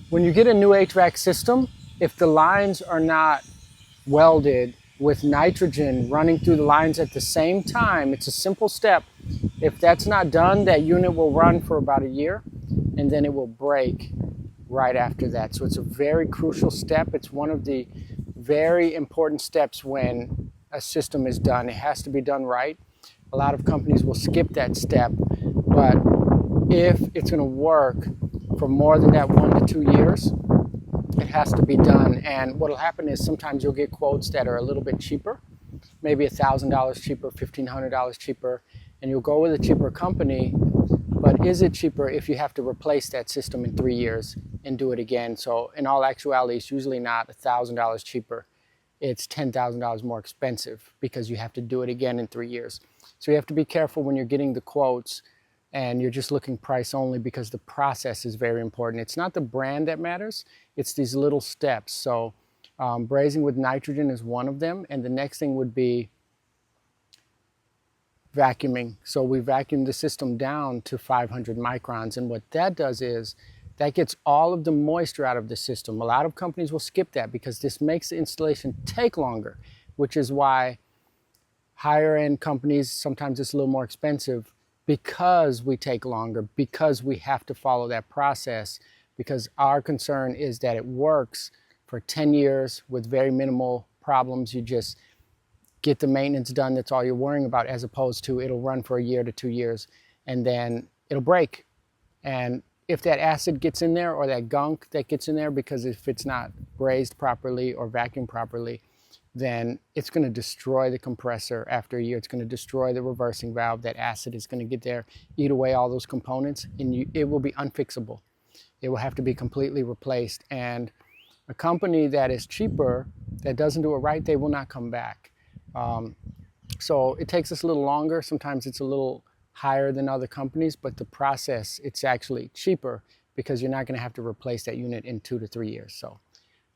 When you get a new HVAC system, if the lines are not welded with nitrogen running through the lines at the same time, it's a simple step. If that's not done, that unit will run for about a year and then it will break right after that. So it's a very crucial step. It's one of the very important steps when a system is done. It has to be done right. A lot of companies will skip that step, but if it's going to work for more than that 1 to 2 years, it has to be done. And what will happen is sometimes you'll get quotes that are a little bit cheaper, maybe $1,000 cheaper, $1,500 cheaper, and you'll go with a cheaper company. But is it cheaper if you have to replace that system in 3 years and do it again? So in all actuality, it's usually not $1,000 cheaper. It's $10,000 more expensive because you have to do it again in 3 years. So you have to be careful when you're getting the quotes and you're just looking price only, because the process is very important. It's not the brand that matters, it's these little steps. So brazing with nitrogen is one of them, and the next thing would be vacuuming. So we vacuum the system down to 500 microns, and what that does is that gets all of the moisture out of the system. A lot of companies will skip that because this makes the installation take longer, which is why higher end companies, sometimes it's a little more expensive because we take longer, because we have to follow that process, because our concern is that it works for 10 years with very minimal problems. You just get the maintenance done, that's all you're worrying about, as opposed to it'll run for a year to 2 years and then it'll break. And if that acid gets in there or that gunk that gets in there, because if it's not brazed properly or vacuumed properly, then it's going to destroy the compressor after a year. It's going to destroy the reversing valve. That acid is going to get there, eat away all those components, and it will be unfixable. It will have to be completely replaced. And a company that is cheaper, that doesn't do it right, they will not come back. So it takes us a little longer. Sometimes it's a little higher than other companies, but the process, it's actually cheaper because you're not going to have to replace that unit in 2 to 3 years. So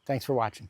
thanks for watching.